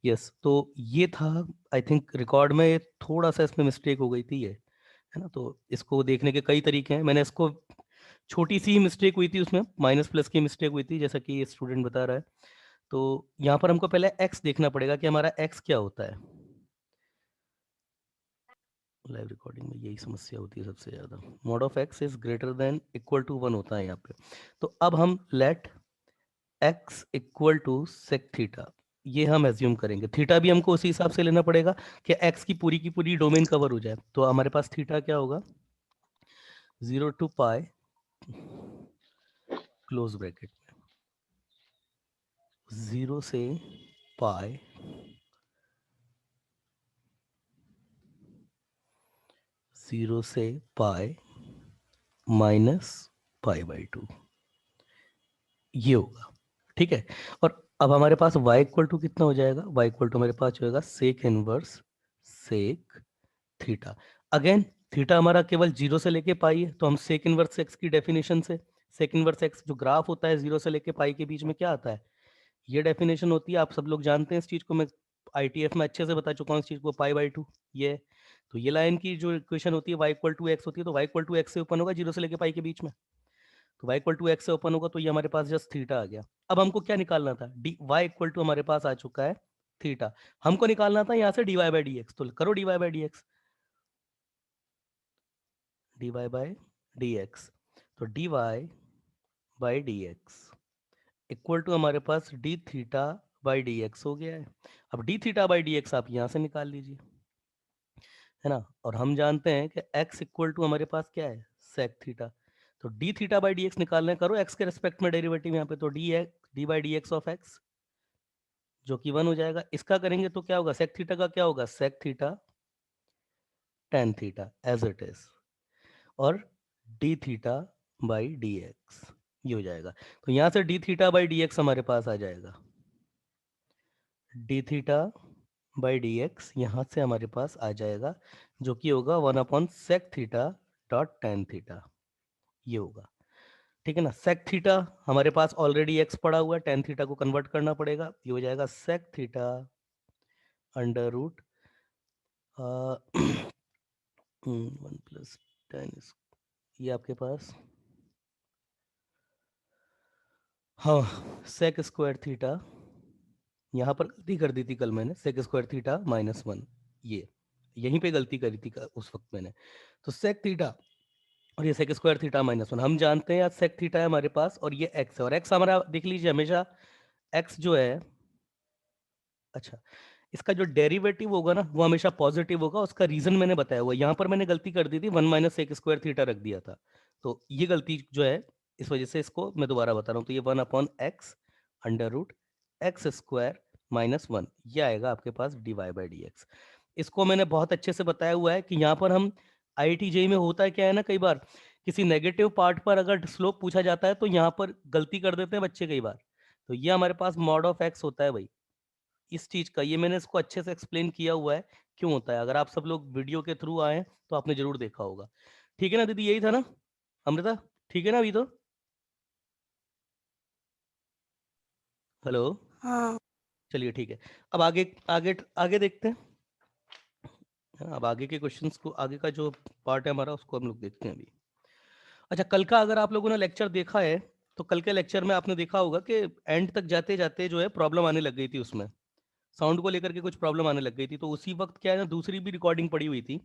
Yes, तो ये था। आई थिंक रिकॉर्ड में थोड़ा सा इसमें मिस्टेक हो गई थी, ये है ना। तो इसको देखने के कई तरीके हैं। मैंने इसको छोटी सी मिस्टेक हुई थी, उसमें माइनस प्लस की मिस्टेक हुई थी, जैसा कि स्टूडेंट बता रहा है। तो यहाँ पर हमको पहले एक्स देखना पड़ेगा कि हमारा एक्स क्या होता है। लाइव रिकॉर्डिंग में यही समस्या होती है सबसे ज़्यादा। Mod of X is greater than equal to 1 होता है यहाँ पे। तो अब हम let X equal to sec theta, ये हम एज्यूम करेंगे। थीटा भी हमको उसी हिसाब से लेना पड़ेगा कि एक्स की पूरी डोमेन कवर हो जाए। तो हमारे पास थीटा क्या होगा, 0 टू पाई क्लोज ब्रैकेट में, 0 से पाई, 0 से पाई माइनस पाई बाई 2, ये होगा। ठीक है। और अब हमारे पास y इक्वल टू कितना हो जाएगा, y इक्वल टू हमारे पास जो होगा sec inverse sec theta. Again theta हमारा केवल 0 से लेके पाई है, तो हम सेक इनवर्स एक्स की डेफिनेशन से, सेक इनवर्स एक्स जो ग्राफ होता है 0 से लेके पाई के बीच में क्या आता है, ये डेफिनेशन होती है। आप सब लोग जानते हैं इस चीज को, मैं आईटीएफ में अच्छे से बता चुका हूँ इस चीज को, पाई बाई 2 ये। तो ये लाइन की जो इक्वेशन होती है y इक्वल टू एक्स होती है, तो y इक्वल टू एक्स से ओपन होगा 0 से लेके पाई के बीच में। तो y इक्वल टू एक्स से ओपन होगा, तो ये हमारे पास जस्ट थीटा आ गया। अब हमको क्या निकालना था, डी वाई इक्वल टू हमारे पास आ चुका है थीटा। हमको निकालना था यहाँ से d y by d x. तो करो d y by d x, d y by d x. तो d y by d x equal to हमारे पास d theta by d x हो गया है। अब d theta by d x आप यहाँ से निकाल लीजिए, है ना। और हम जानते हैं कि x इक्वल टू हमारे पास क्या है, सेक थीटा। तो D theta by d x निकालने करो x के रेस्पेक्ट में डेरिवेटिव यहाँ पे, तो D by d x of x जो कि 1 हो जाएगा। इसका करेंगे तो क्या होगा, सेक थीटा का क्या होगा, sec theta tan theta as it is, और d theta by d x ये हो जाएगा। तो यहाँ से d theta by d x हमारे पास आ जाएगा, d theta by d x यहाँ से हमारे पास आ जाएगा, जो कि होगा 1 upon sec theta dot tan theta, ये होगा। ठीक है ना। सेक थीटा हमारे पास ऑलरेडी एक्स पड़ा हुआ है, टेन थीटा को कन्वर्ट करना पड़ेगा, ये हो जाएगा sec theta under root 1 plus tan, ये आपके पास, हाँ, सेक स्क्वायर थीटा, यहाँ पर गलती कर दी थी कल मैंने, सेक स्क्वायर थीटा माइनस 1, ये यहीं पे गलती करी थी उस वक्त मैंने। तो सेक थीटा और ये सेक स्क्वायर थीटा माइनस 1, हम जानते हैं यार सेक थीटा है हमारे पास और ये एक्स है, और एक्स हमारा देख लीजिए हमेशा एक्स जो है, अच्छा, इसका जो डेरिवेटिव होगा ना वो हमेशा पॉजिटिव होगा। उसका रीजन मैंने बताया हुआ, यहाँ पर मैंने गलती कर दी थी, 1 माइनस सेक स्क्वायर थीटा रख दिया था। तो ये गलती जो है, इस वजह से इसको मैं दोबारा बता रहा हूँ। तो ये 1 upon x under root x square minus 1, ये आएगा आपके पास d y by d x. इसको मैंने बहुत अच्छे से बताया हुआ है कि यहाँ पर हम IIT-JEE में होता है क्या है ना, कई बार किसी नेगेटिव पार्ट पर अगर स्लोप पूछा जाता है तो यहाँ पर गलती कर देते हैं बच्चे कई बार। तो ये हमारे पास मॉड ऑफ एक्स होता है भाई, इस चीज का, ये मैंने इसको अच्छे से एक्सप्लेन किया हुआ है क्यों होता है। अगर आप सब लोग वीडियो के थ्रू आए हैं, तो आपने जरूर देखा होगा। ठीक है ना दीदी, यही था ना अमृता, ठीक है ना अभी तो, हेलो, हाँ। चलिए ठीक है। अब आगे आगे आगे देखते हैं, है ना? अब आगे के क्वेश्चंस को, आगे का जो पार्ट है हमारा उसको हम लोग देखते हैं अभी। अच्छा, कल का अगर आप लोगों ने लेक्चर देखा है, तो कल के लेक्चर में आपने देखा होगा कि एंड तक जाते जाते जो है प्रॉब्लम आने लग गई थी उसमें, साउंड को लेकर के कुछ प्रॉब्लम आने लग गई थी। तो उसी वक्त क्या है ना, दूसरी भी रिकॉर्डिंग पड़ी हुई थी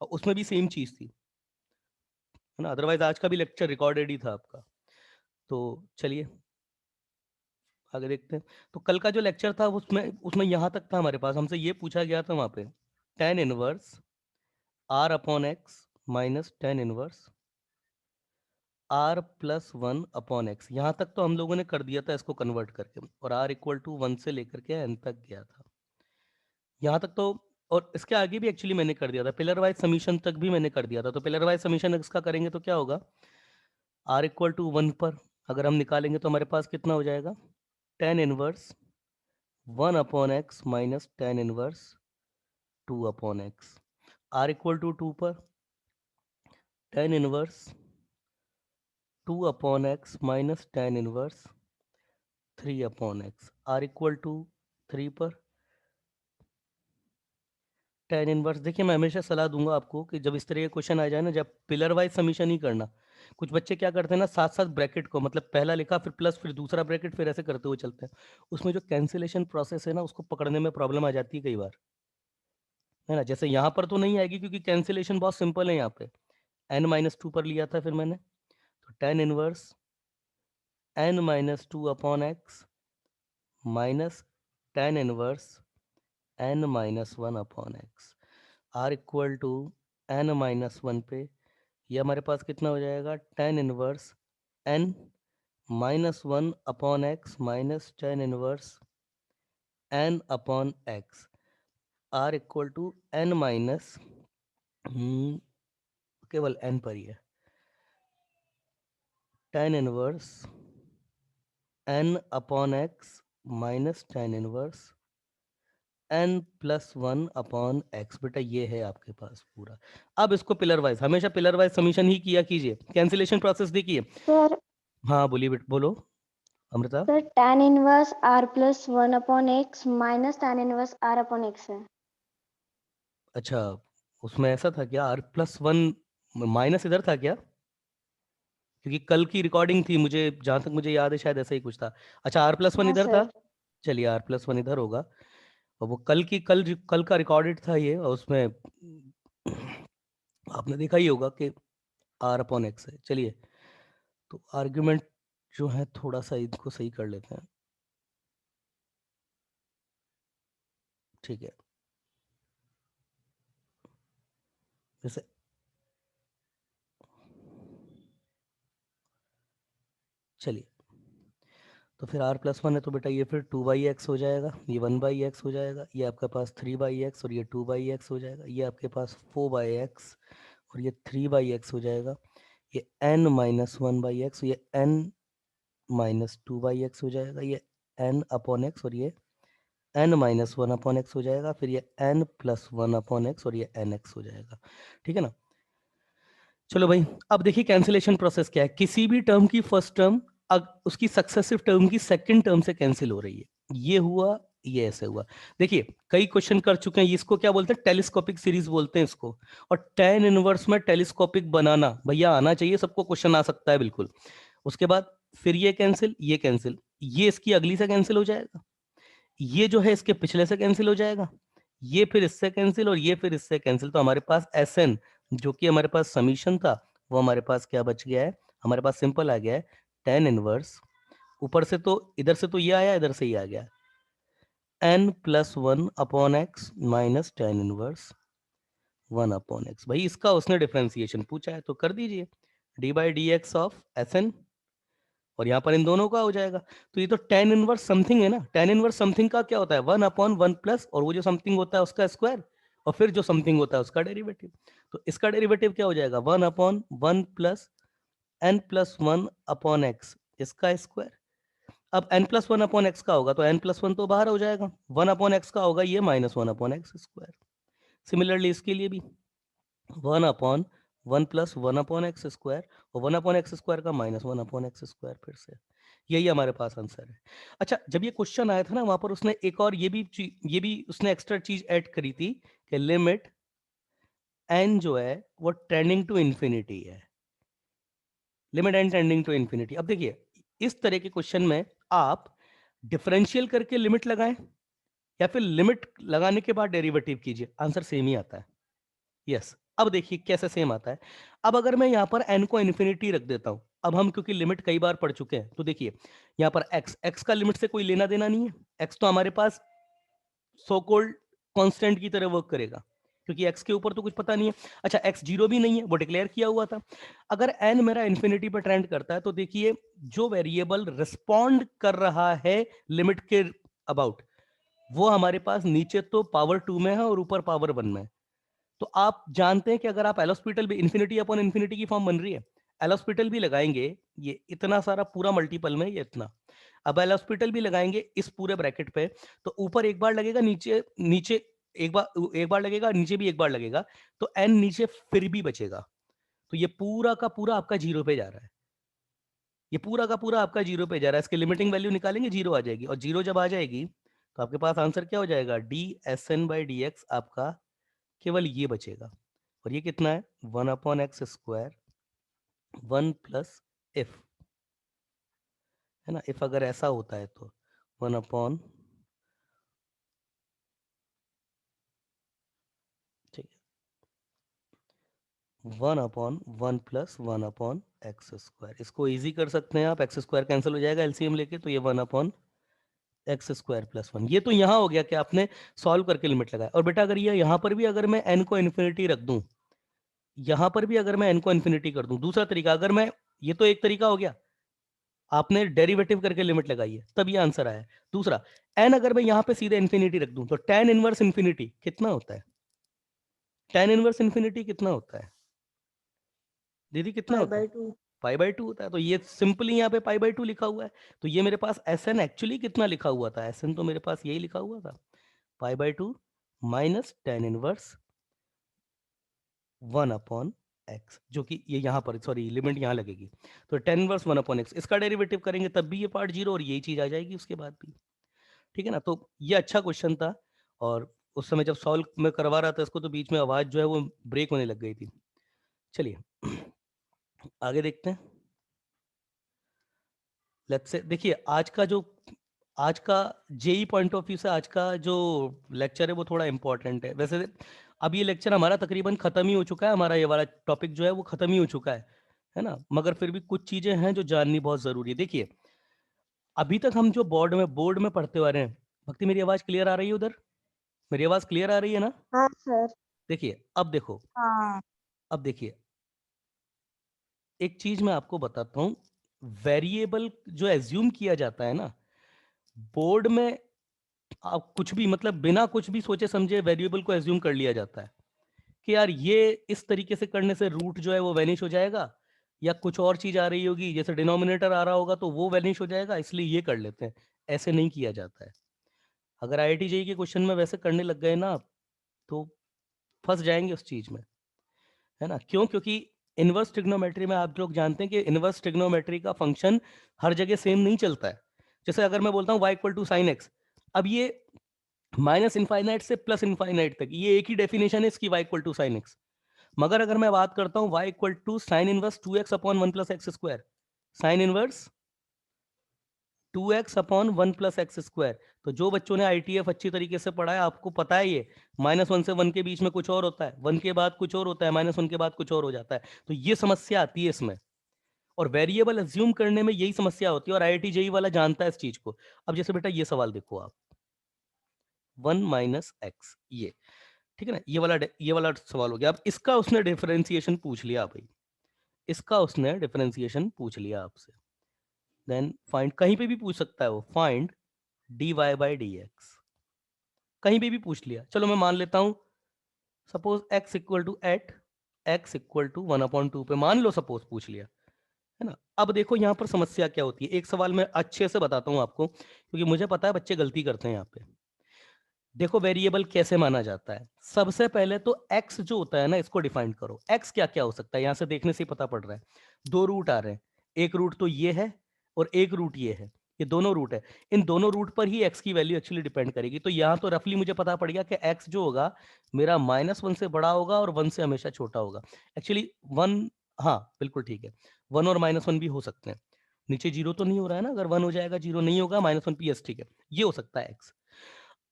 और उसमें भी सेम चीज़ थी, है ना। अदरवाइज आज का भी लेक्चर रिकॉर्डेड ही था आपका। तो चलिए आगे देखते हैं। तो कल का जो लेक्चर था उसमें उसमें यहाँ तक था हमारे पास, हमसे ये पूछा गया था वहाँ पे, tan inverse R upon x minus tan inverse R plus 1 upon X, यहाँ तक तो हम लोगों ने कर दिया था इसको कन्वर्ट करके, और आर इक्वल टू 1 से लेकर के एन तक गया था यहाँ तक तो। और इसके आगे भी एक्चुअली मैंने कर दिया था, पिलर वाइज समीशन तक भी मैंने कर दिया था। तो पिलर वाइज समीशन इसका करेंगे तो क्या होगा, आर इक्वल टू 1 पर अगर हम निकालेंगे तो हमारे पास कितना हो जाएगा, tan inverse 1 upon x minus tan inverse 2 upon x. Are equal to 2 पर tan inverse 2 upon x minus tan inverse 3 upon x. Are equal to 3 पर tan इनवर्स देखिए मैं हमेशा सलाह दूंगा आपको कि जब इस तरह के क्वेश्चन आ जाए ना, जब पिलर वाइज समीशन ही करना। कुछ बच्चे क्या करते हैं ना, साथ साथ ब्रैकेट को मतलब पहला लिखा फिर प्लस फिर दूसरा ब्रैकेट फिर ऐसे करते हुए चलते हैं। उसमें जो कैंसिलेशन प्रोसेस है ना, उसको पकड़ने में प्रॉब्लम आ जाती है कई बार, है ना। जैसे यहाँ पर तो नहीं आएगी क्योंकि कैंसिलेशन बहुत सिंपल है। यहाँ पे n-2 पर लिया था फिर मैंने, तो tan inverse n-2 upon x minus tan inverse n-1 upon x are equal to n-1 पे ये हमारे पास कितना हो जाएगा, tan inverse n-1 upon x minus tan inverse n upon x are equal to n minus केवल n पर ही है, tan inverse n upon x minus tan inverse n+1 upon x. बेटा ये है आपके पास पूरा। अब इसको पिलर वाइज, हमेशा पिलर वाइज समीशन ही किया कीजिए। कैंसिलेशन प्रोसेस देखिए। सर हाँ बोलिए बोलो Amrita. Sir tan inverse r+1 upon x minus tan inverse r upon x है। अच्छा, उसमें ऐसा था क्या, r+1 माइनस इधर था क्या? क्योंकि कल की रिकॉर्डिंग थी, मुझे जहां तक मुझे याद है शायद ऐसा ही कुछ था। अच्छा r+1 हाँ इधर था। सर। चलिए r+1 इधर होगा। और वो कल का रिकॉर्डेड था ये, और उसमें आपने देखा ही होगा कि r अपॉन एक्स है। चलिए, तो आर्ग्यूमेंट जो है थोड़ा सा इनको सही कर लेते हैं। ठीक है, जैसे चलिए, तो फिर r+1 है तो बेटा ये फिर 2/x हो जाएगा, ये 1/x हो जाएगा, ये आपके पास 3/x और ये 2/x हो जाएगा, ये आपके पास 4/x और ये 3/x हो जाएगा, ये n-1/x, ये n-2/x हो जाएगा, ये n अपॉन एक्स और ये n-1 अपॉन एक्स हो जाएगा, फिर ये n+1 अपॉन एक्स और ये nx हो जाएगा। ठीक है ना। चलो भाई, अब देखिए कैंसिलेशन प्रोसेस क्या है। किसी भी टर्म की फर्स्ट टर्म उसकी सक्सेसिव टर्म की सेकंड टर्म से कैंसिल हो रही है। ये हुआ, ये ऐसे हुआ। देखिए कई क्वेश्चन कर चुके हैं, इसको क्या बोलते हैं, टेलीस्कोपिक सीरीज बोलते हैं इसको। और tan इनवर्स में टेलीस्कोपिक बनाना भैया आना चाहिए सबको, क्वेश्चन आ सकता है बिल्कुल। उसके बाद फिर ये कैंसिल, ये कैंसिल, ये इसकी अगली से कैंसिल हो जाएगा, ये जो है इसके पिछले से कैंसिल हो जाएगा, ये फिर इससे कैंसिल और ये फिर इससे कैंसिल। तो हमारे पास एस जो कि हमारे पास समीशन था, वो हमारे पास क्या बच गया है, हमारे पास सिंपल आ गया है tan इनवर्स। ऊपर से तो इधर से तो ये आया, इधर से ये आ गया, n+1 upon x minus tan inverse 1 upon x. भाई इसका उसने डिफरेंशिएशन पूछा है तो कर दीजिए, d/dx ऑफ एस और यहाँ पर इन दोनों का हो जाएगा। तो ये तो tan इनवर्स समथिंग है ना, tan इनवर्स समथिंग का क्या होता है, 1/1 प्लस और वो जो समथिंग होता है उसका स्क्वायर, और फिर जो समथिंग होता है उसका डेरिवेटिव। तो इसका डेरिवेटिव क्या हो जाएगा, 1/1 प्लस n+1 अपॉन एक्स, इसका स्क्वायर। अब n+1 अपॉन एक्स का होगा तो n+1 तो बाहर हो जाएगा, 1 अपॉन एक्स का होगा ये -1 अपॉन एक्स स्क्वायर। सिमिलरली इसके लिए भी 1/1 प्लस 1 अपॉन एक्स स्क्वायर, और 1 अपॉन एक्स स्क्वायर का -1 अपॉन एक्स स्क्वायर। फिर से यही हमारे पास आंसर है। अच्छा, जब ये क्वेश्चन आया था ना, वहां पर उसने एक और ये भी उसने एक्स्ट्रा चीज ऐड करी थी कि लिमिट n जो है वो टेंडिंग टू इंफिनिटी है, limit n tending to infinity. अब देखिए इस तरह के क्वेश्चन में आप डिफरेंशियल करके लिमिट लगाएं या फिर लिमिट लगाने के बाद डेरिवेटिव कीजिए, आंसर सेम ही आता है। यस, अब देखिए कैसे सेम आता है। अब अगर मैं यहाँ पर n को इन्फिनिटी रख देता हूं, अब हम क्योंकि लिमिट कई बार पढ़ चुके हैं, तो देखिए यहाँ पर x का लिमिट से कोई लेना देना नहीं है, x तो हमारे पास सो कोल्ड कांस्टेंट की तरह वर्क करेगा, क्योंकि x के ऊपर तो कुछ पता नहीं है। अच्छा, x जीरो भी नहीं है, वो डिक्लेयर किया हुआ था। अगर n मेरा इन्फिनिटी पर ट्रेंड करता है तो देखिए जो वेरिएबल रिस्पॉन्ड कर रहा है लिमिट के अबाउट, वो हमारे पास नीचे तो पावर 2 में है और ऊपर पावर 1 में है। तो आप जानते हैं कि अगर आप एलोस्पिटल भी इन्फिनिटी अपॉन इन्फिनिटी की फॉर्म बन रही है, एलोस्पिटल भी लगाएंगे, ये इतना सारा पूरा मल्टीपल में ये इतना, अब एलोस्पिटल भी लगाएंगे इस पूरे ब्रैकेट पे, तो ऊपर एक बार लगेगा, नीचे नीचे एक बार लगेगा, नीचे भी एक बार लगेगा, तो एन नीचे फिर भी बचेगा। तो ये पूरा का पूरा आपका जीरो पे जा रहा है, ये पूरा का पूरा आपका जीरो पे जा रहा है। इसकी लिमिटिंग वैल्यू निकालेंगे, जीरो आ जाएगी, और जीरो जब आ जाएगी तो आपके पास आंसर क्या हो जाएगा, d s n by d x आपका केवल ये बचेगा, और ये कितना है 1/x स्क्वायर 1 प्लस इफ, है ना। इफ अगर ऐसा होता है तो 1 ठीक है 1/1 प्लस 1/x स्क्वायर। इसको इजी कर सकते हैं आप, एक्स स्क्वायर कैंसिल हो जाएगा एलसीएम लेके, तो ये 1/x स्क्वायर प्लस 1। ये तो यहाँ हो गया कि आपने सॉल्व करके लिमिट लगाया। और बेटा अगर ये यहाँ पर भी अगर मैं n को इन्फिनिटी रख दूं, यहाँ पर भी अगर मैं n को इन्फिनिटी कर दूं, दूसरा तरीका अगर मैं, ये तो एक तरीका हो गया, आपने डेरिवेटिव करके लिमिट लगाई है तब ये आंसर आया। दूसरा n अगर मैं यहाँ पे सीधे इन्फिनिटी रख दूं तो tan इनवर्स इन्फिनिटी कितना होता है, tan इनवर्स इन्फिनिटी कितना होता है दीदी, कितना होता है 5/2। π/2 होता है। तो ये सिंपली यहाँ पे π/2 लिखा हुआ है। तो ये मेरे पास Sn एक्चुअली कितना लिखा हुआ था, Sn तो मेरे पास यही लिखा हुआ था π/2 माइनस tan इनवर्स 1/x, जो कि ये यहाँ पर, सॉरी लिमिट यहाँ लगेगी, तो tan इनवर्स 1/x, इसका डेरिवेटिव करेंगे तब भी ये पार्ट जीरो और यही चीज आ जाएगी उसके बाद भी। ठीक है ना। तो ये अच्छा क्वेश्चन था, और उस समय जब सॉल्व मैं करवा रहा था इसको तो बीच में आवाज जो है वो ब्रेक होने लग गई थी। चलिए आगे देखते हैं। लेट्स से देखिए आज का जेई पॉइंट ऑफ व्यू से आज का जो लेक्चर है वो थोड़ा इंपॉर्टेंट है। वैसे अब ये लेक्चर हमारा तकरीबन खत्म ही हो चुका है, हमारा ये वाला टॉपिक जो है वो खत्म ही हो चुका है ना। मगर फिर भी कुछ चीजें हैं जो जाननी बहुत जरूरी है। देखिए अभी तक हम जो बोर्ड में पढ़ते आ रहे हैं, भक्ति मेरी आवाज क्लियर आ रही है उधर, मेरी आवाज क्लियर आ रही है ना। हाँ सर। देखिए अब देखो, हाँ। अब देखिए एक चीज मैं आपको बताता हूँ, वेरिएबल जो एज्यूम किया जाता है ना बोर्ड में, आप कुछ भी मतलब बिना कुछ भी सोचे समझे वेरिएबल को एज्यूम कर लिया जाता है कि यार ये इस तरीके से करने से रूट जो है वो वैनिश हो जाएगा, या कुछ और चीज आ रही होगी जैसे डिनोमिनेटर आ रहा होगा तो वो वैनिश हो जाएगा, इसलिए ये कर लेते हैं। ऐसे नहीं किया जाता है। अगर आईआईटी जेईई के क्वेश्चन में वैसे करने लग गए ना आप, तो फंस जाएंगे उस चीज में, है ना। क्यों? क्योंकि इनवर्स ट्रिग्नोमेट्री में आप लोग जानते हैं कि इनवर्स ट्रिग्नोमेट्री का फंक्शन हर जगह सेम नहीं चलता है। जैसे अगर मैं बोलता हूँ y equal to sine x, अब ये माइनस इनफाइनाइट से प्लस इनफाइनाइट तक ये एक ही डेफिनेशन है इसकी, y equal to sine x. मगर अगर मैं बात करता हूँ y equal to sine inverse 2x upon 1 plus x square, sine inverse 2x upon 1 plus x square, तो जो बच्चों ने आईटीएफ अच्छी तरीके से पढ़ा है आपको पता है ये -1 से 1 के बीच में कुछ और होता है, 1 के बाद कुछ और होता है, -1 के बाद कुछ और हो जाता है। तो ये समस्या आती है इसमें, और वेरिएबल अज्यूम करने में यही समस्या होती है, और आईआईटी जेईई वाला जानता है इस चीज को। अब जैसे बेटा ये सवाल देखो आप, 1 माइनस एक्स, ये ठीक है ना, ये वाला सवाल हो गया। अब इसका उसने डिफरेंशिएशन पूछ लिया भाई, इसका उसने डिफरेंशिएशन पूछ लिया आपसे, देन फाइंड, कहीं पे भी पूछ सकता है वो, find dy by d x, कहीं पे भी पूछ लिया। चलो मैं मान लेता हूं suppose x equal to at x equal to 1/2 पे मान लो सपोज पूछ लिया, है ना। अब देखो यहाँ पर समस्या क्या होती है, एक सवाल मैं अच्छे से बताता हूँ आपको क्योंकि मुझे पता है बच्चे गलती करते हैं यहाँ पे। देखो वेरिएबल कैसे माना जाता है, सबसे पहले तो x जो होता है ना इसको डिफाइन करो। x क्या क्या हो सकता है, यहां से देखने से ही पता पड़ रहा है, दो रूट आ रहे हैं, एक रूट तो ये है और एक रूट ये है, ये दोनों रूट है। इन दोनों रूट पर ही x की वैल्यू एक्चुअली डिपेंड करेगी। तो यहाँ तो रफली मुझे पता पड़ गया कि x जो होगा मेरा -1 से बड़ा होगा और 1 से हमेशा छोटा होगा। एक्चुअली 1, हाँ बिल्कुल ठीक है, 1 और -1 भी हो सकते हैं। नीचे जीरो तो नहीं हो रहा है ना, अगर 1 हो जाएगा जीरो नहीं होगा, -1 भी यस ठीक है, ये हो सकता है x।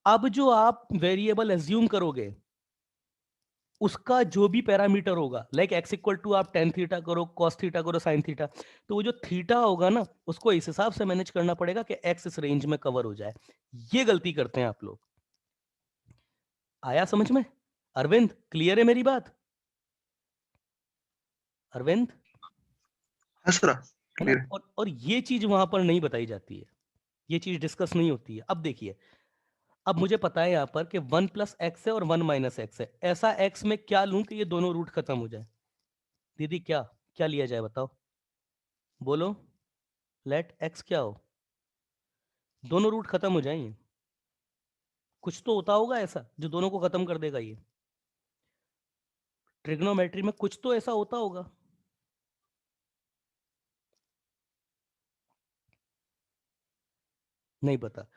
अब जो आप वेरिएबल एज्यूम करोगे उसका जो भी पैरामीटर होगा, लाइक एक्स इक्वल टू आप टेन थीटा करो, कॉस थीटा करो, साइन थीटा, तो वो जो थीटा होगा ना उसको इस हिसाब से मैनेज करना पड़ेगा कि एक्स इस रेंज में कवर हो जाए। ये गलती करते हैं आप लोग। आया समझ में? अरविंद क्लियर है मेरी बात? अरविंद, हाँ सर, है ना। क्लियर है। और ये चीज वहां पर नहीं बताई जाती है, ये चीज डिस्कस नहीं होती है। अब देखिए, अब मुझे पता है यहाँ पर कि 1 प्लस एक्स है और 1 माइनस एक्स है, ऐसा एक्स में क्या लूं कि ये दोनों रूट खत्म हो जाए? दीदी क्या क्या लिया जाए बताओ, बोलो। लेट एक्स क्या हो, दोनों रूट खत्म हो जाएंगे, कुछ तो होता होगा ऐसा जो दोनों को खत्म कर देगा। ये ट्रिग्नोमेट्री में कुछ तो ऐसा होता होगा। नहीं पता,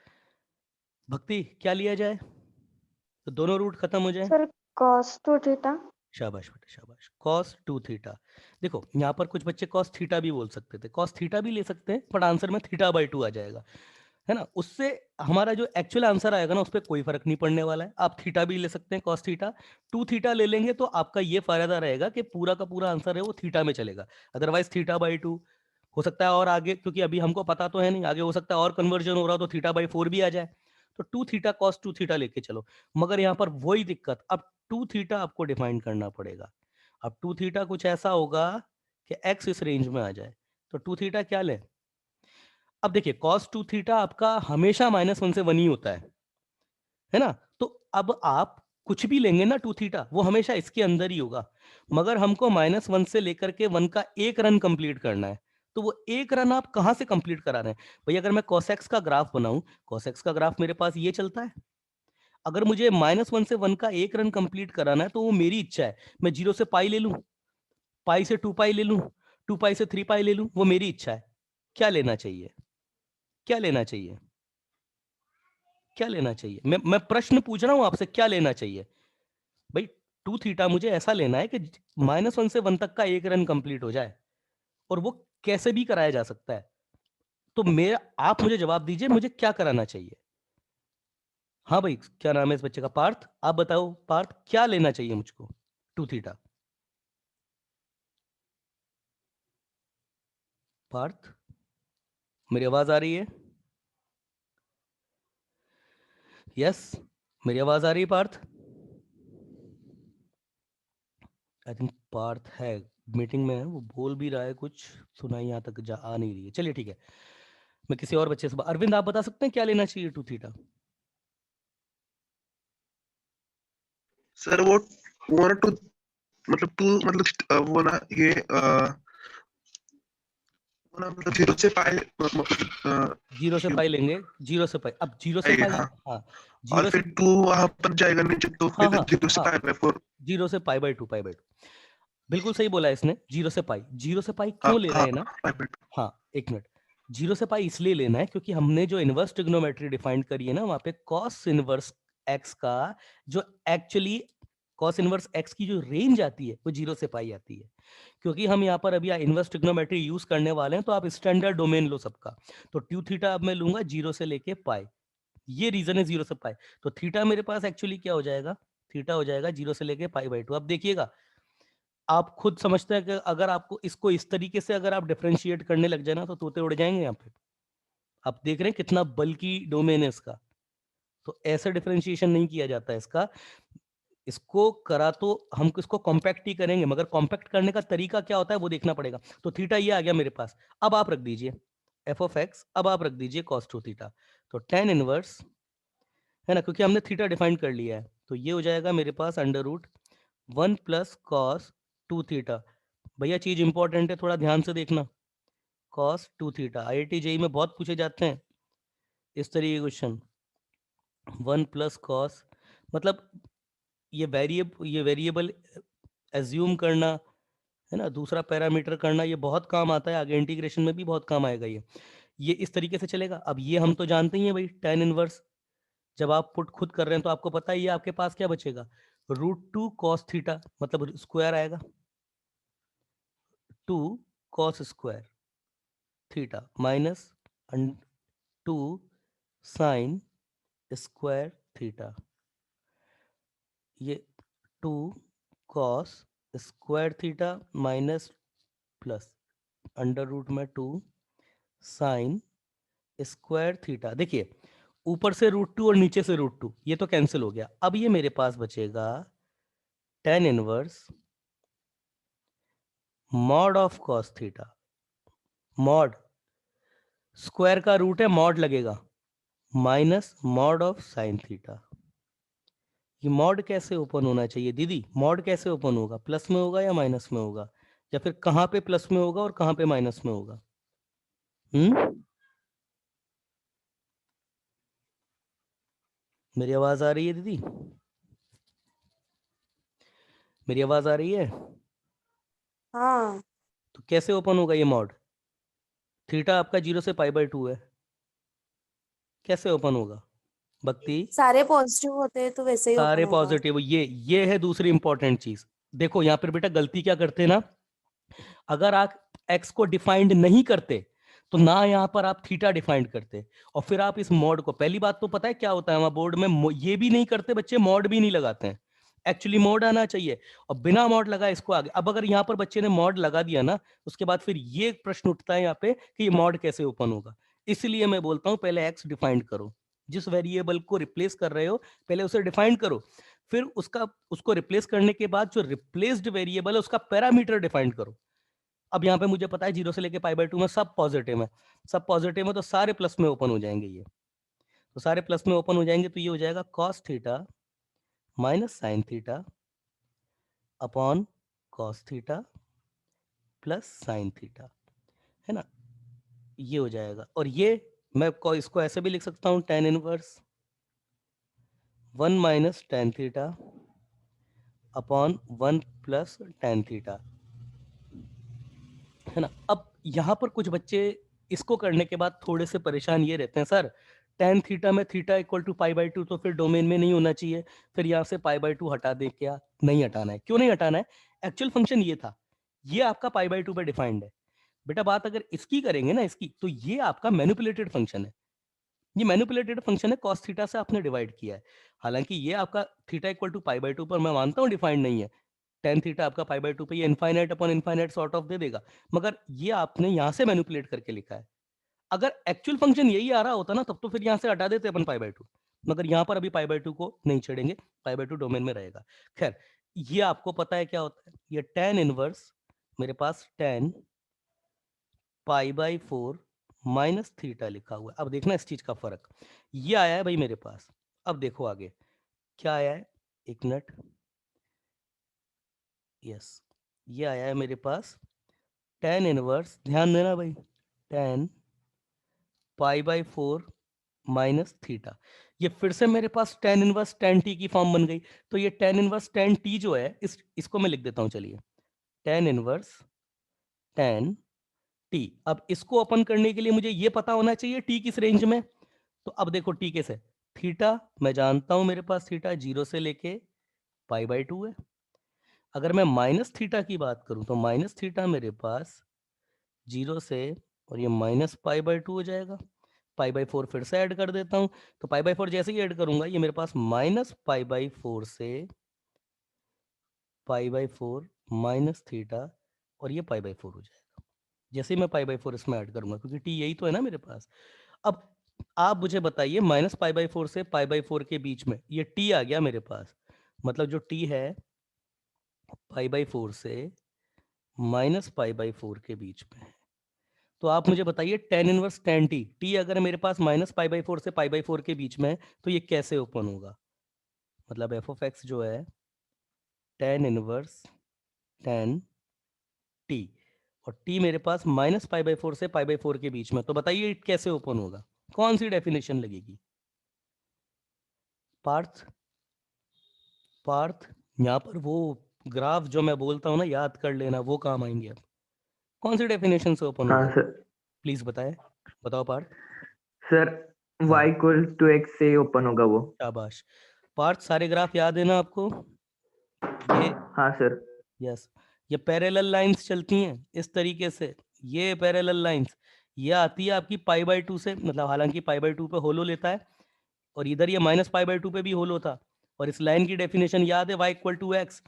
भक्ति क्या लिया जाए तो दोनों रूट खत्म हो जाए? Sir cos 2 theta. शाबाश बेटा शाबाश, cos 2 थीटा। देखो यहाँ पर कुछ बच्चे cos थीटा भी बोल सकते थे, cos थीटा भी ले सकते हैं, बट आंसर में थीटा बाई 2 आ जाएगा, है ना। उससे हमारा जो एक्चुअल आंसर आएगा ना, उस पर कोई फर्क नहीं पड़ने वाला है। आप थीटा भी ले सकते हैं, cos थीटा 2 थीटा ले लेंगे तो आपका ये फायदा रहेगा कि पूरा का पूरा आंसर है वो थीटा में चलेगा। अदरवाइज थीटा बाई 2 हो सकता है, और आगे क्योंकि अभी हमको पता तो है नहीं, आगे हो सकता है और कन्वर्जन हो रहा हो तो थीटा बाई 4 भी आ जाए। तो 2 थीटा cos 2 थीटा लेके चलो, मगर यहाँ पर वही दिक्कत, अब 2 थीटा आपको डिफाइन करना पड़ेगा। अब 2 थीटा कुछ ऐसा होगा कि x इस रेंज में आ जाए, तो 2 थीटा क्या लें? अब देखिए cos 2 थीटा आपका हमेशा -1 से 1 ही होता है ना। तो अब आप कुछ भी लेंगे ना 2 थीटा, वो हमेशा इसके अंदर ही होगा, मगर हमको -1 से लेकर के 1 का एक रन कंप्लीट करना है। तो वो एक रन आप कहाँ से कंप्लीट करा रहे हैं? भई अगर मैं cos x का ग्राफ बनाऊं, cos x का ग्राफ मेरे पास ये चलता है। अगर मुझे -1 से 1 का एक रन कंप्लीट कराना है तो वो मेरी इच्छा है। मैं 0 से पाई ले लूं, पाई से 2 पाई ले लूं, 2 पाई से 3 पाई ले लूं, वो मेरी इच्छा है। क्या लेना चाहिए? क्या लेना चाहिए? क्या लेना चाहिए? मैं प्रश्न पूछ रहा हूं आपसे, क्या लेना चाहिए? भाई 2 थीटा मुझे ऐसा लेना है कि -1 से 1 तक का एक रन कंप्लीट हो जाए, और वो कैसे भी कराया जा सकता है। तो मेरा आप मुझे जवाब दीजिए, मुझे क्या कराना चाहिए? हाँ भाई, क्या नाम है इस बच्चे का? पार्थ। आप बताओ पार्थ, क्या लेना चाहिए मुझको? 2 थीटा। पार्थ, मेरी आवाज आ रही है? यस, मेरी आवाज आ रही है पार्थ? आई थिंक पार्थ है, मीटिंग में है, वो बोल भी रहा है कुछ, सुनाई यहाँ तक जा आ नहीं रही है। चलिए ठीक है, मैं किसी और बच्चे से अरविंद, आप बता सकते हैं क्या लेना चाहिए 2 थीटा? सर वो ना टू मतलब टू मतलब वो ना ये वो ना मतलब 0 से पाई मतलब 0 से पाई लेंगे, 0 से पाई, अब 0 से पाई, पाई, हाँ। हाँ, और 0 से, फिर 2 वहां पर जाएगा नीचे, तो हाँ, फिर हाँ, 0 से हाँ, पाई बाय 4। 0 से पाई बाय 2, पाई बाय 2। बिल्कुल सही बोला इसने, 0 से पाई। 0 से पाई हाँ क्यों ले रहे हाँ, हैं ना? Pi by 2। हाँ, 1 मिनट। 0 से पाई इसलिए लेना है क्योंकि हमने जो इन्वर्स ट्रिग्नोमेट्री डिफाइन करी है ना, वहाँ पे cos इन्वर्स x का जो एक्चुअली cos इन्वर्स x की जो रेंज आती है, वो 0 से पाई आती है। क्योंकि हम यहाँ पर अभी इन्वर्स ट्रिग्नोमेट्री यूज करने वाले हैं, तो आप स्टैंडर्ड डोमेन लो सबका। तो 2 थीटा अब मैं लूंगा 0 से लेके पाई, ये रीजन है 0 से पाई। तो थीटा मेरे पास एक्चुअली क्या हो जाएगा? थीटा हो जाएगा 0 से लेके पाई बाय 2। अब देखिएगा, आप खुद समझते हैं कि अगर आपको इसको इस तरीके से अगर आप डिफरेंशिएट करने लग जाए ना, तो तोते उड़ जाएंगे यहाँ पे। आप देख रहे हैं कितना बल्कि डोमेन है इसका। तो ऐसा डिफरेंशिएशन नहीं किया जाता है इसका। इसको करा तो हम इसको कॉम्पैक्ट ही करेंगे, मगर कॉम्पैक्ट करने का तरीका क्या होता है वो देखना पड़ेगा। तो थीटा ये आ गया मेरे पास। अब आप रख दीजिए एफ ऑफ एक्स, अब आप रख दीजिए कॉस 2 थीटा। तो टेन इनवर्स, है ना, क्योंकि हमने थीटा डिफाइन कर लिया है, तो ये हो जाएगा मेरे पास under root 1 plus cos 2 theta. भैया चीज इंपॉर्टेंट है, थोड़ा ध्यान से देखना। कॉस 2 थीटा IIT जेई में बहुत पूछे जाते हैं इस तरीके के क्वेश्चन। 1 प्लस कॉस, मतलब ये वेरिएबल एज्यूम करना, है ना, दूसरा पैरामीटर करना, ये बहुत काम आता है आगे, इंटीग्रेशन में भी बहुत काम आएगा ये इस तरीके से चलेगा। अब ये हम तो जानते ही हैं भाई, टेन इनवर्स जब आप पुट खुद कर रहे हैं तो आपको पता ही है आपके पास क्या बचेगा, √2 कॉस थीटा, मतलब स्क्वायर आएगा 2 cos square theta minus 2 sine square theta. ये 2 cos square theta minus plus under root में 2 साइन स्क्वायर थीटा। देखिए ऊपर से √2 और नीचे से √2, ये तो कैंसिल हो गया। अब ये मेरे पास बचेगा tan inverse mod of cos theta. Mod, square का रूट है, मॉड लगेगा, minus mod of sine theta. ये मॉड कैसे ओपन होना चाहिए दीदी? मॉड कैसे ओपन होगा? प्लस में होगा या माइनस में होगा? या फिर कहां पे प्लस में होगा और कहां पे माइनस में होगा? मेरी आवाज आ रही है दीदी? मेरी आवाज आ रही है? हाँ। तो कैसे ओपन होगा ये मॉड? थीटा आपका 0 से पाई बाय 2 है, कैसे ओपन होगा? भक्ति, सारे पॉजिटिव होते हैं तो वैसे ही सारे ओपन होगा। पॉजिटिव, ये है दूसरी इंपॉर्टेंट चीज। देखो यहाँ पर बेटा गलती क्या करते हैं ना, अगर आप एक्स को डिफाइंड नहीं करते तो ना यहाँ पर आप थीटा डिफाइंड करते, और फिर आप इस मॉड को, पहली बात तो पता है क्या होता है हमारे बोर्ड में, ये भी नहीं करते बच्चे, मॉड भी नहीं लगाते हैं। एक्चुअली मॉड आना चाहिए, और बिना मॉड लगाए इसको आगे। अब अगर यहाँ पर बच्चे ने मॉड लगा दिया ना, उसके बाद फिर ये प्रश्न उठता है यहाँ पे कि ये मॉड कैसे ओपन होगा। इसलिए मैं बोलता हूँ पहले एक्स डिफाइंड करो, जिस वेरिएबल को रिप्लेस कर रहे हो पहले उसे डिफाइंड करो, फिर उसको रिप्लेस करने के बाद जो रिप्लेस्ड वेरिएबल है उसका पैरामीटर डिफाइंड करो। अब यहाँ पे मुझे पता है 0 से लेके π/2 में सब पॉजिटिव है, सब पॉजिटिव है, तो सारे प्लस में ओपन हो जाएंगे ये, तो सारे प्लस में ओपन हो जाएंगे, तो ये हो जाएगा cos theta minus sine theta upon cos theta plus sine theta, है ना, ये हो जाएगा। और ये मैं इसको ऐसे भी लिख सकता हूँ tan inverse 1 minus tan theta upon 1 plus tan theta, है ना। अब यहाँ पर कुछ बच्चे इसको करने के बाद थोड़े से परेशान ये रहते हैं, सर tan थीटा में थीटा इक्वल टू π/2 तो फिर डोमेन में नहीं होना चाहिए, फिर यहाँ से π/2 हटा दे, क्या नहीं हटाना है? क्यों नहीं हटाना है? एक्चुअल फंक्शन ये था, ये आपका π/2 पे डिफाइंड है बेटा। बात अगर इसकी करेंगे ना, इसकी, तो ये आपका मैनिपुलेटेड फंक्शन है, ये मैनिपुलेटेड फंक्शन है, cos थीटा से आपने डिवाइड किया है। हालांकि ये आपका थीटा इक्वल टू π/2 पर मैं मानता हूँ डिफाइंड नहीं है, tan थीटा आपका π/2 पे ये infinite upon infinite sort of दे देगा, मगर ये आपने यहाँ से मैनिपुलेट करके लिखा है। अगर एक्चुअल फंक्शन यही आ रहा होता ना, तब तो फिर यहाँ से हटा देते अपन π/2, मगर यहाँ पर अभी π/2 को नहीं छेड़ेंगे, π/2 डोमेन में रहेगा। खैर, ये आपको पता है क्या होता है, ये tan इनवर्स मेरे पास tan π/4 माइनस थीटा लिखा हुआ है। अब देखना इस चीज का फर्क, ये आया है भाई मेरे पास। अब देखो आगे क्या आया है, एक मिनट, यस, ये आया है मेरे पास tan इनवर्स, ध्यान देना भाई, tan π/4 माइनस थीटा। ये फिर से मेरे पास tan इनवर्स tan t की फॉर्म बन गई, तो ये tan इनवर्स tan t जो है, इसको मैं लिख देता हूं, चलिए, tan इनवर्स tan t। अब इसको ओपन करने के लिए मुझे ये पता होना चाहिए t किस रेंज में, तो अब देखो t कैसे, थीटा मैं जानता हूं मेरे पास थीटा 0 से लेके π/2 है। अगर मैं माइनस थीटा की बात करूं तो माइनस थीटा मेरे पास 0 से, और ये माइनस π/2 हो जाएगा, π/4 फिर से ऐड कर देता हूं, तो π/4 जैसे ही ऐड करूंगा ये मेरे पास माइनस π/4 से π/4 माइनस थीटा, और ये π/4 हो जाएगा जैसे ही मैं π/4 इसमें ऐड करूंगा, क्योंकि t यही तो है ना मेरे पास। अब आप मुझे बताइए, माइनस π/4 से π/4 के बीच में ये t आ गया मेरे पास, मतलब जो t है π/4 से माइनस π/4 के बीच में है। तो आप मुझे बताइए tan inverse tan t, t अगर मेरे पास माइनस π/4 से π/4 के बीच में है तो ये कैसे ओपन होगा, मतलब f ऑफ x जो है tan इनवर्स tan t, और t मेरे पास माइनस π/4 से π/4 के बीच में, तो बताइए कैसे ओपन होगा, कौन सी डेफिनेशन लगेगी? पार्थ, पार्थ, यहाँ पर वो ग्राफ जो मैं बोलता हूँ ना, याद कर लेना, वो काम आएंगे। अब कौन सी डेफिनेशन से ओपन हाँ होगा, सर। प्लीज बताए, बताओ पार्थ। सर हाँ, y इक्वल टू एक्स से ओपन होगा वो। शाबाश पार्थ, सारे ग्राफ याद है ना आपको? ये, हाँ सर। यस, ये पैरेलल लाइंस चलती हैं इस तरीके से, ये पैरेलल लाइंस, ये आती है आपकी π/2 से, मतलब हालांकि π/2 पे होलो लेता है, और इधर ये माइनस π/2 पे भी होलो था, और इस लाइन की डेफिनेशन याद है, y इक्वल टू एक्स,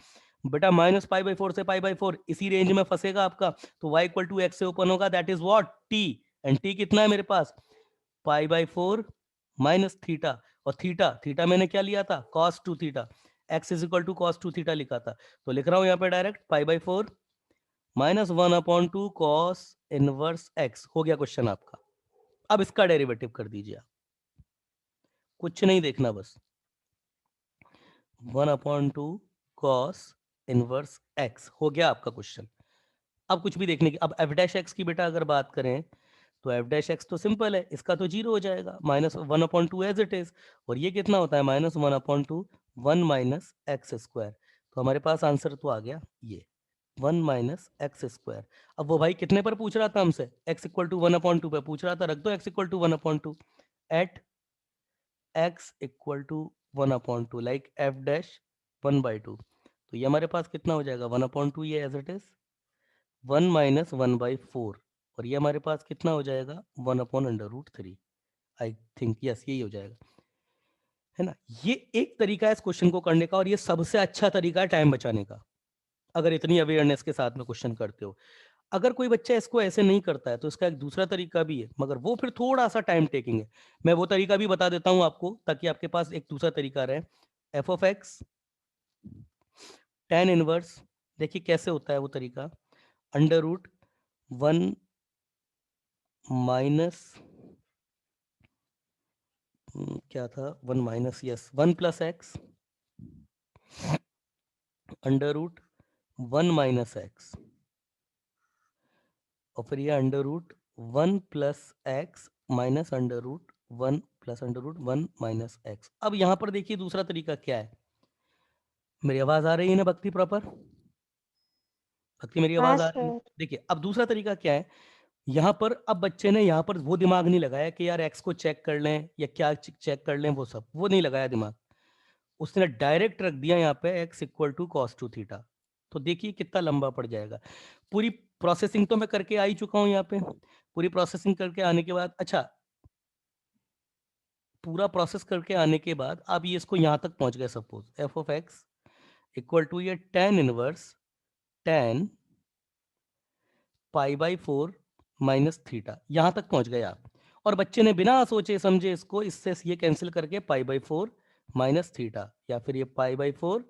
बेटा माइनस π/4 से π/4 इसी रेंज में फंसेगा आपका, तो y इक्वल टू एक्स से ओपन होगा, that is what, t, and t कितना है मेरे पास, π/4 माइनस थीटा, और थीटा, थीटा मैंने क्या लिया था, cos 2 थीटा, x is equal to cos 2 theta लिखा था, तो लिख रहा हूं यहाँ पे direct π/4 minus 1/2 cos inverse x, हो गया क्वेश्चन आपका। अब इसका डेरिवेटिव कर दीजिए आप, कुछ नहीं देखना, बस 1/2 cos इनवर्स x हो गया आपका क्वेश्चन। अब कुछ भी देखने की, अब f डैश एक्स की बेटा अगर बात करें तो f डैश एक्स तो सिंपल है, इसका तो 0 हो जाएगा, माइनस 1/2 एज इट इज, और ये कितना होता है, माइनस 1/2 1 माइनस एक्स स्क्वायर, तो हमारे पास आंसर तो आ गया ये 1 माइनस एक्स स्क्वायर। अब वो भाई कितने पर पूछ रहा था हमसे, x इक्वल टू 1/2 पे पूछ रहा था, रख दो x equal to 1/2 at x equal to 1/2 like f dash 1/2, तो ये हमारे पास कितना हो जाएगा 1/2, ये एज इट इज 1 माइनस 1/4, और ये हमारे पास कितना हो जाएगा 1/√3। आई थिंक यस यही हो जाएगा, है ना। ये एक तरीका है इस क्वेश्चन को करने का, और ये सबसे अच्छा तरीका है टाइम बचाने का, अगर इतनी अवेयरनेस के साथ में क्वेश्चन करते हो। अगर कोई बच्चा इसको ऐसे नहीं करता है तो इसका एक दूसरा तरीका भी है, मगर वो फिर थोड़ा सा टाइम टेकिंग है। मैं वो तरीका भी बता देता हूं आपको, ताकि आपके पास एक दूसरा तरीका रहे। F of x tan inverse, देखिए कैसे होता है वो तरीका, √1 माइनस क्या था 1 minus yes 1 plus x √1 minus x, और फिर ये √1 plus x minus √1 plus √1 minus x. अब यहां पर देखिए दूसरा तरीका क्या है। मेरी आवाज आ रही है ना भक्ति प्रॉपर? भक्ति मेरी हाँ आवाज आ रही है? सर। देखिए अब दूसरा तरीका क्या है, यहाँ पर अब बच्चे ने यहाँ पर वो दिमाग नहीं लगाया कि यार एक्स को चेक कर लें या क्या चेक कर लें, वो सब वो नहीं लगाया दिमाग। उसने डायरेक्ट रख दिया यहाँ पे x equal to cos two theta. तो देखिए कितना लंबा पड़ जाएगा। पूरी प्रोसेसिंग तो मैं करके आ ही चुका हूँ यहाँ पे। पूरी प्रोसेसिंग करके आने के बाद, अच्छा पूरा प्रोसेस करके आने के बाद आप ये इसको यहाँ तक पहुंच गए, suppose f of x equal to ये tan inverse tan π/4 minus theta, यहाँ तक पहुंच गए आप। और बच्चे ने बिना सोचे समझे इसको इससे ये कैंसिल करके π/4 माइनस थीटा, या फिर ये π/4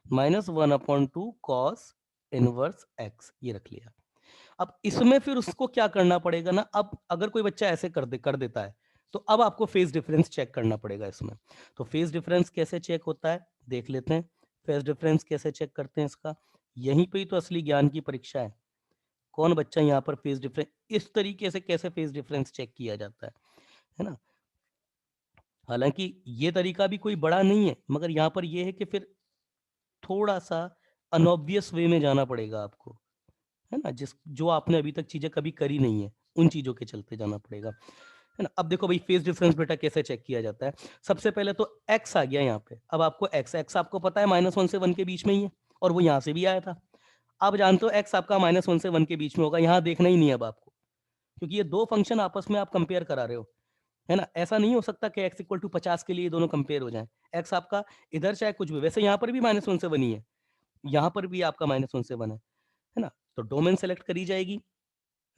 माइनस 1/2 कॉस इनवर्स एक्स ये रख लिया। अब इसमें फिर उसको क्या करना पड़ेगा ना, अब अगर कोई बच्चा ऐसे कर देता है तो अब आपको फेज डिफरेंस चेक करना पड़ेगा इसमें। तो फेज डिफरेंस कैसे चेक होता है देख लेते हैं। फेज डिफरेंस कैसे चेक करते हैं इसका, यहीं पे ही तो असली ज्ञान की परीक्षा है। कौन बच्चा यहाँ पर फेज डिफरेंस इस तरीके से कैसे फेज डिफरेंस चेक किया जाता है ना। हालांकि ये तरीका भी कोई बड़ा नहीं है, मगर यहाँ पर ये है कि फिर थोड़ा सा अनऑब्वियस वे में जाना पड़ेगा आपको, है ना, जो आपने अभी तक चीजें कभी करी नहीं है उन चीजों के चलते जाना पड़ेगा, है ना। अब देखो भाई फेज डिफरेंस बेटा कैसे चेक किया जाता है। सबसे पहले तो x आ गया यहाँ पे। अब आपको x आपको पता है -1 से 1 के बीच में ही है, और वो यहाँ से भी आया था। आप जानते हो x आपका -1 से 1 के बीच में होगा, यहाँ देखना ही नहीं है अब आपको, क्योंकि ये दो फंक्शन आपस में आप कंपेयर करा रहे हो, है ना। ऐसा नहीं हो सकता कि x इक्वल टू 50 के लिए दोनों कंपेयर हो जाएं। x आपका इधर चाहे कुछ भी, वैसे यहाँ पर भी -1 से 1 ही है, यहाँ पर भी आपका -1 से 1 है ना। तो डोमेन सेलेक्ट करी जाएगी,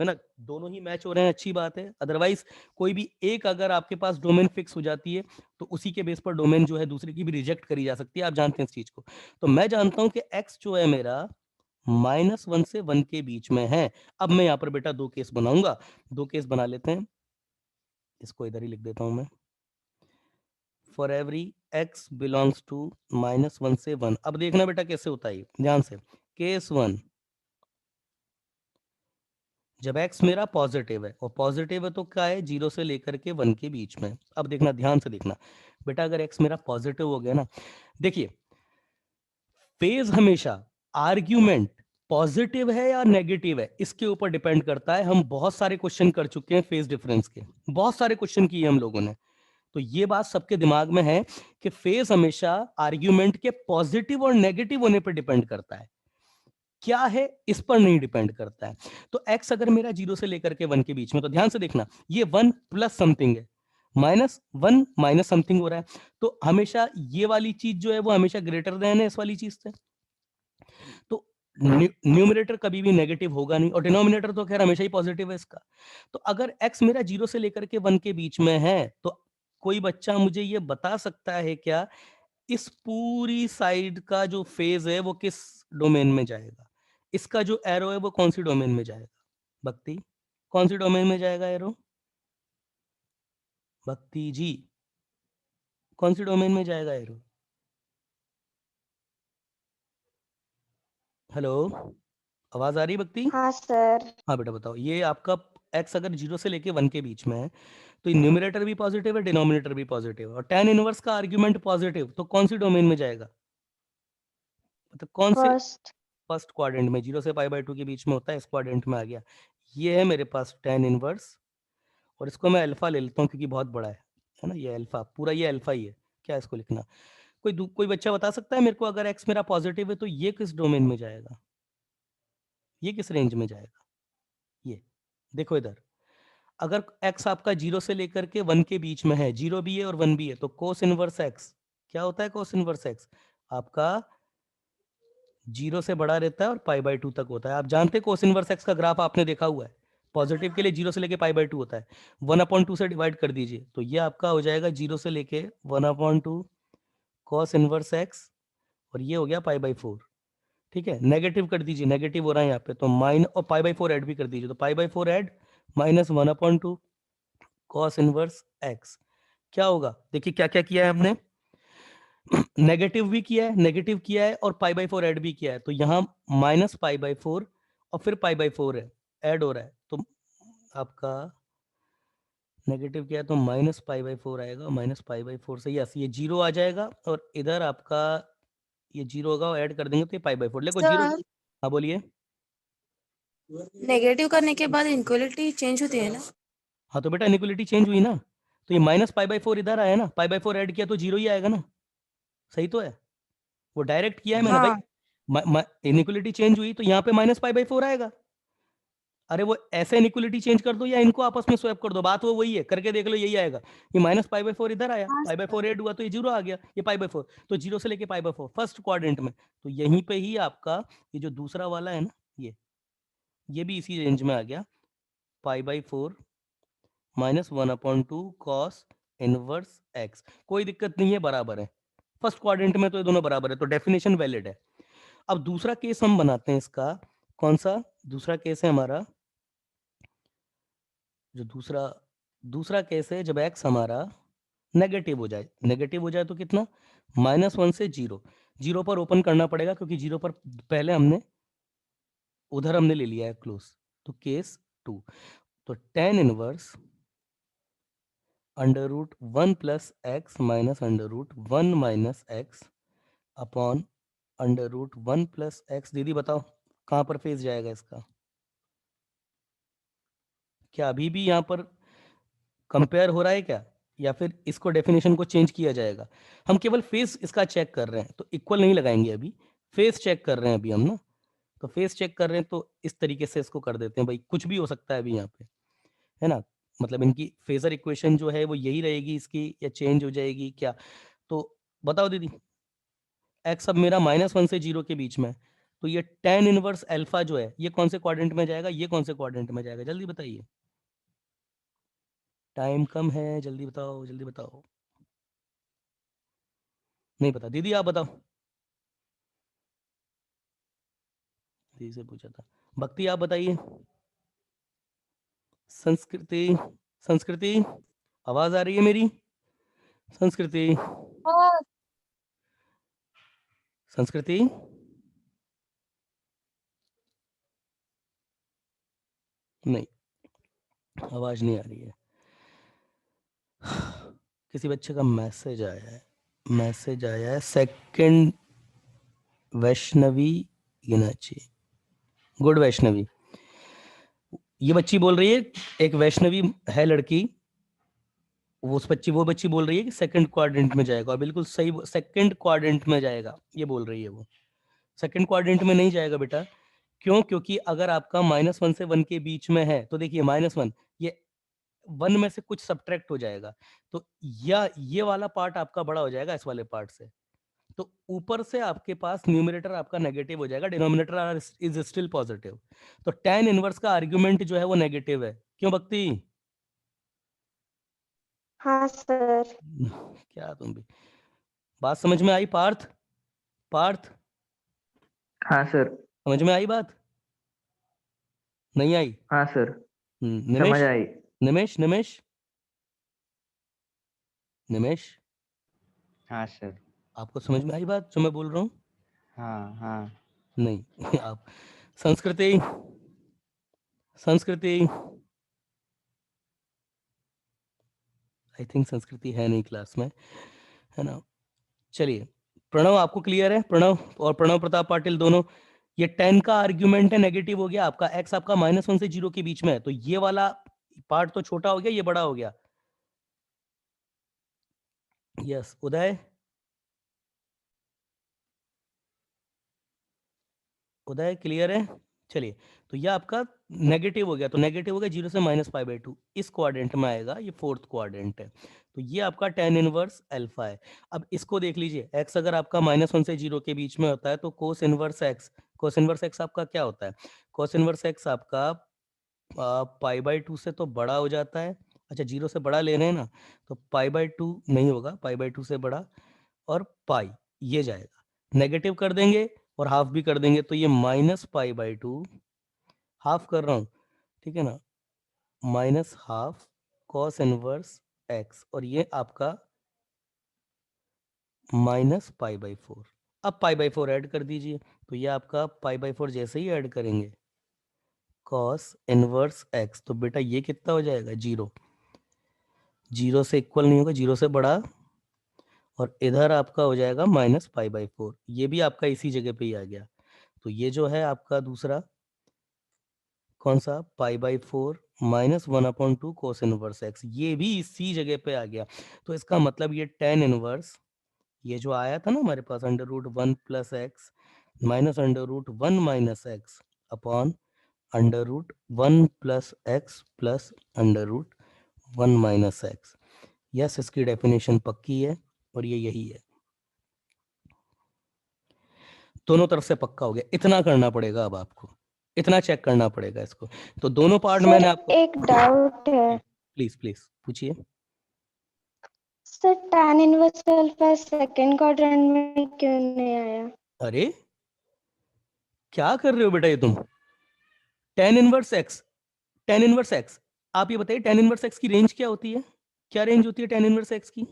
है ना। दोनों ही मैच हो रहे हैं, अच्छी बात है। अदरवाइज कोई भी एक अगर आपके पास डोमेन फिक्स हो जाती है तो उसी के बेस पर डोमेन जो है दूसरे की भी रिजेक्ट करी जा सकती है, आप जानते हैं इस चीज को। तो मैं जानता हूं कि x जो है मेरा -1 से 1 के बीच में है। अब मैं यहाँ पर बेटा दो केस बनाऊंगा, दो केस बना लेते हैं। इसको इधर ही लिख देता हूं मैं, for every x belongs to -1 से 1। अब देखना बेटा कैसे होता है, ध्यान से। केस 1, जब x मेरा पॉजिटिव है, और पॉजिटिव है तो क्या है 0 से लेकर के 1 के बीच में। अब देखना ध्यान से देखना बेटा, अगर x मेरा पॉजिटिव हो गया ना, देखिए फेज हमेशा आर्ग्यूमेंट पॉजिटिव है या नेगेटिव है इसके ऊपर डिपेंड करता है। हम बहुत सारे क्वेश्चन कर चुके हैं फेज डिफरेंस के, बहुत सारे क्वेश्चन किए हम लोगों ने, तो ये बात सबके दिमाग में है कि फेज हमेशा आर्ग्यूमेंट के पॉजिटिव और नेगेटिव होने पर डिपेंड करता है, क्या है इस पर नहीं डिपेंड करता है। तो x अगर मेरा 0 से लेकर के 1 के बीच में, तो ध्यान से देखना ये 1 प्लस समथिंग है, -1 माइनस समथिंग हो रहा है, तो हमेशा ये वाली चीज जो है वो हमेशा ग्रेटर देन है इस वाली चीज से। तो न्यूमरेटर कभी भी नेगेटिव होगा नहीं, और डिनोमिनेटर तो खैर हमेशा ही पॉजिटिव है इसका। तो अगर x मेरा 0 से लेकर के 1 के बीच में है, तो कोई बच्चा मुझे ये बता सकता है क्या इस पूरी साइड का जो फेज है वो किस डोमेन में जाएगा, इसका जो एरो है वो कौन सी डोमेन में जाएगा? भक्ति, कौन सी डोमेन में जाएगा एरो? भक्ति जी, कौन सी डोमेन में जाएगा एरो? हेलो, आवाज आ रही भक्ति? हाँ सर। हाँ बेटा बताओ, ये आपका x अगर 0 से लेके 1 के बीच में है तो न्यूमरेटर भी पॉजिटिव है, डिनोमिनेटर भी पॉजिटिव है, और tan इनवर्स का आर्ग्यूमेंट पॉजिटिव, तो कौन सी डोमेन में जाएगा? मतलब कौन से फर्स्ट। फर्स्ट क्वाड्रेंट में? 0 से π/2 के बीच में होता है, इस क्वाड्रेंट में आ गया। ये है मेरे पास tan इनवर्स, और इसको मैं अल्फा ले लेता हूँ क्योंकि बहुत बड़ा है। है ना, ये अल्फा पूरा ये अल्फा ही है, क्या इसको लिखना। कोई बच्चा बता सकता है मेरे को, अगर x मेरा पॉजिटिव है तो ये किस डोमेन में जाएगा, ये किस रेंज में जाएगा। ये देखो इधर, अगर x आपका 0 से लेकर के 1 के बीच में है, 0 भी है और 1 भी है, तो कोस इनवर्स x क्या होता है, कोस इनवर्स x आपका 0 से बड़ा रहता है और π/2 तक होता है। आप जानते हैं कोस इनवर्स x का ग्राफ आपने देखा हुआ है, पॉजिटिव के लिए 0 से लेके π/2 होता है, 1/2 से डिवाइड कर दीजिए तो ये आपका हो जाएगा 0 से लेके 1/2 cos इनवर्स x और ये हो गया π/4। ठीक है, नेगेटिव कर दीजिए, नेगेटिव हो रहा है यहाँ पे, तो माइनस और π/4 ऐड भी कर दीजिए, तो π/4 add minus 1/2 cos inverse x क्या होगा। देखिए क्या क्या किया है हमने, नेगेटिव भी किया है, नेगेटिव किया है और π/4 ऐड भी किया है, तो यहाँ माइनस π/4 और फिर π/4 है, ऐड हो रहा है, तो आपका नेगेटिव किया है तो माइनस π/4 आएगा, माइनस π/4 से यस ये 0 आ जाएगा और इधर आपका ये 0 होगा और ऐड कर देंगे तो ये π/4 देखो 0। सर हाँ बोलिए। नेगेटिव करने के बाद इनक्वलिटी चेंज होती है ना। हाँ तो बेटा इनइक्वालिटी चेंज हुई ना, तो ये माइनस π/4 इधर आया ना, π/4 ऐड किया तो 0 ही आएगा ना, सही तो है, वो डायरेक्ट किया है मैंने हाँ भाई, इनइक्वालिटी चेंज हुई तो यहाँ पे माइनस π/4 आएगा। अरे वो ऐसे इनइक्वालिटी चेंज कर दो या इनको आपस में स्वैप कर दो, बात वो वही है, करके देख लो यही आएगा। ये माइनस π/4 इधर आया, हाँ π/4 ऐड हुआ तो ये 0 आ गया, ये π/4 तो 0 से लेके π/4 फर्स्ट क्वाड्रेंट में, तो यहीं पे ही आपका ये जो दूसरा वाला है ना, ये भी इसी रेंज में आ गया, π/4 माइनस 1/2 cos इनवर्स x, कोई दिक्कत नहीं है, बराबर है, फर्स्ट क्वाड्रेंट में तो ये दोनों बराबर है, तो डेफिनेशन वैलिड है। अब दूसरा केस हम बनाते हैं इसका, कौन सा दूसरा केस है हमारा, जो दूसरा केस है जब x हमारा नेगेटिव हो जाए, नेगेटिव हो जाए तो कितना, -1 से 0, 0 पर ओपन करना पड़ेगा क्योंकि 0 पर पहले हमने उधर हमने ले लिया है क्लोज, तो केस 2, तो tan inverse √1 plus x minus √1 minus x upon √1 plus x. दीदी बताओ कहाँ पर फेज जाएगा इसका, क्या अभी भी यहाँ पर कंपेयर हो रहा है क्या, या फिर इसको डेफिनेशन को चेंज किया जाएगा। हम केवल फेस इसका चेक कर रहे हैं, तो इक्वल नहीं लगाएंगे अभी, फेस चेक कर रहे हैं अभी हम ना, तो फेस चेक कर रहे हैं तो इस तरीके से इसको कर देते हैं भाई, कुछ भी हो सकता है अभी यहाँ पे, है ना, मतलब इनकी फेजर इक्वेशन जो है वो यही रहेगी इसकी या चेंज हो जाएगी क्या, तो बताओ दीदी। एक्स अब मेरा -1 से 0 के बीच में, तो ये tan इनवर्स अल्फा जो है ये कौन से क्वाड्रेंट में जाएगा, ये कौन से क्वाड्रेंट में जाएगा, जल्दी बताइए, टाइम कम है, जल्दी बताओ जल्दी बताओ। नहीं पता, दीदी आप बताओ, दीदी से पूछा था, भक्ति आप बताइए। संस्कृति, संस्कृति आवाज आ रही है मेरी, संस्कृति, संस्कृति नहीं, आवाज नहीं आ रही है। किसी बच्चे का मैसेज आया है, सेकंड वैष्णवी गिनाची, गुड वैष्णवी, ये बच्ची बोल रही है, एक वैष्णवी है लड़की, वो बच्ची बोल रही है कि सेकंड क्वाड्रेंट में जाएगा, और बिल्कुल सही, सेकंड क्वाड्रेंट में जाएगा ये बोल रही है, वो सेकंड क्वाड्रेंट में नहीं जाएगा बेटा, क्यों, क्योंकि अगर आपका -1 से 1 के बीच में है तो देखिए -1 ये 1 में से कुछ सब्ट्रैक्ट हो जाएगा, तो या ये वाला पार्ट आपका बड़ा हो जाएगा इस वाले पार्ट से, तो ऊपर से आपके पास न्यूमरेटर आपका नेगेटिव हो जाएगा, डिनोमिनेटर इज स्टिल पॉजिटिव, तो tan इनवर्स का आर्गुमेंट जो है वो नेगेटिव है, क्यों भक्ति। हाँ सर। क्या तुम भी, बात समझ में आई पार्थ, पार्थ हाँ सर। समझ में आई बात, नहीं आई। हाँ सर, निमेश, समझ आई। निमेश निमेश निमेश हाँ सर। आपको समझ में आई बात जो मैं बोल रहा हूँ, हाँ हाँ। नहीं आप, संस्कृति, संस्कृति आई थिंक संस्कृति है नहीं क्लास में, है ना, चलिए प्रणव आपको क्लियर है, प्रणव और प्रणव प्रताप पाटिल दोनों, ये 10 का आर्ग्यूमेंट है, नेगेटिव हो गया आपका, x आपका -1 से 0 के बीच में है, तो ये वाला पार्ट तो छोटा हो गया, ये बड़ा हो गया, यस उदय, उदय क्लियर है? चलिए, तो ये आपका नेगेटिव हो गया, तो नेगेटिव हो गया 0 से -π/2, इस क्वाड्रेंट में आएगा, ये फोर्थ क्वाड्रेंट है। तो ये आपका tan इनवर्स अल्फा है। अब इसको देख लीजिए, x अगर आपका -1 से 0 के बीच में होता है तो cos इनवर्स x आपका क्या होता है? cos इनवर्स x आपका π/2 से तो बड़ा हो जाता है। अच्छा 0 से बड़ा ले रहे हैं ना, तो π/2 नहीं होगा, π/2 से बड़ा, और पाई ये जाएगा, नेगेटिव कर देंगे और हाफ भी कर देंगे, तो ये -π/2 हाफ कर रहा हूँ, ठीक है ना, minus half cos inverse x, और ये आपका -π/4। अब π/4 ऐड कर दीजिए, तो ये आपका π/4 जैसे ही ऐड करेंगे कॉस इनवर्स x, तो बेटा ये कितना हो जाएगा? 0, 0 से इक्वल नहीं होगा, 0 से बड़ा, और इधर आपका हो जाएगा -π/4, ये भी आपका इसी जगह पे ही आ गया। तो ये जो है आपका दूसरा कौन सा, π/4 -1/2 cos इनवर्स x, ये भी इसी जगह पे आ गया। तो इसका मतलब ये tan इनवर्स, ये जो आया था ना हमारे पास √1 + x -√1 - x upon √1 + x plus √1 - x। Yes, इसकी डेफिनेशन पक्की है और ये यही है, दोनों तरफ से पक्का हो गया। इतना करना पड़ेगा, अब आपको इतना चेक करना पड़ेगा इसको। तो दोनों पार्ट सर मैंने आपको, एक डाउट है प्लीज प्लीज पूछिए। Sir, tan inverse alpha second quadrant में क्यों नहीं आया? अरे क्या कर रहे हो बेटा ये तुम? tan inverse x, tan inverse x, आप ये बताइए tan इनवर्स x की रेंज क्या होती है? क्या रेंज होती है tan इनवर्स x की?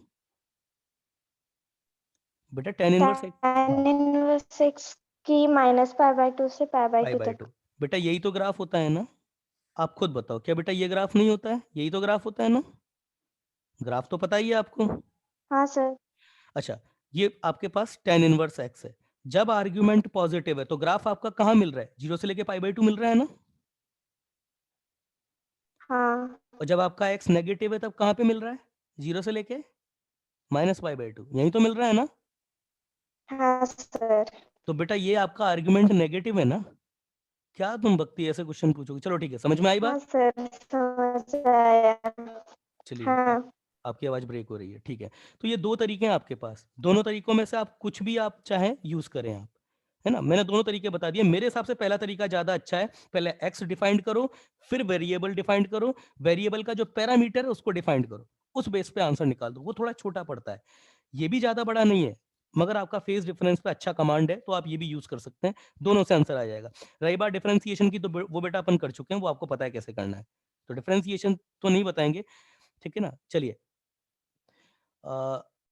बेटा tan inverse x tan inverse x की -π/2 से π/2 तक। π/2, बेटा यही तो ग्राफ होता है ना? आप खुद बताओ, क्या बेटा ये ग्राफ नहीं होता है? यही तो ग्राफ होता है ना? ग्राफ तो पता ही है आपको। हाँ सर। अच्छा, ये आपके पास tan इनवर्स x है, जब आर्ग्यूमेंट पॉजिटिव है तो ग्राफ आपका कहाँ मिल रहा है? 0 से लेके π/2 मिल रहा है ना? हाँ और जब आपका x नेगेटिव है तब कहाँ पे मिल रहा है? 0 से लेके -π/2, यही तो मिल रहा है ना? हाँ सर। तो बेटा ये आपका आर्ग्यूमेंट नेगेटिव है ना? क्या तुम भक्ति ऐसे क्वेश्चन पूछोगे? चलो ठीक है, समझ में आई हाँ बात? सर, समझ आया। चलिए, हाँ आपकी आवाज ब्रेक हो रही है, ठीक है। तो ये दो तरीके हैं आपके पास, दोनों तरीकों में से आप कुछ भी आप चाहें यूज करें आप, है ना? मैंने दोनों तरीके बता दिए, मेरे हिसाब से पहला तरीका ज्यादा अच्छा है। पहले एक्स डिफाइंड करो, फिर वेरिएबल डिफाइंड करो, वेरिएबल का जो पैरामीटर है उसको डिफाइंड करो, उस बेस पे आंसर निकाल दो। वो थोड़ा छोटा पड़ता है, ये भी ज्यादा बड़ा नहीं है, मगर आपका फेस डिफरेंस पे अच्छा कमांड है, तो आप ये भी यूज कर सकते हैं, दोनों से आंसर आ जाएगा। रही बात डिफरेंशिएशन की, तो वो बेटा अपन कर चुके हैं, वो आपको पता है कैसे करना है, तो डिफरेंशिएशन तो नहीं बताएंगे, ठीक है ना? चलिए,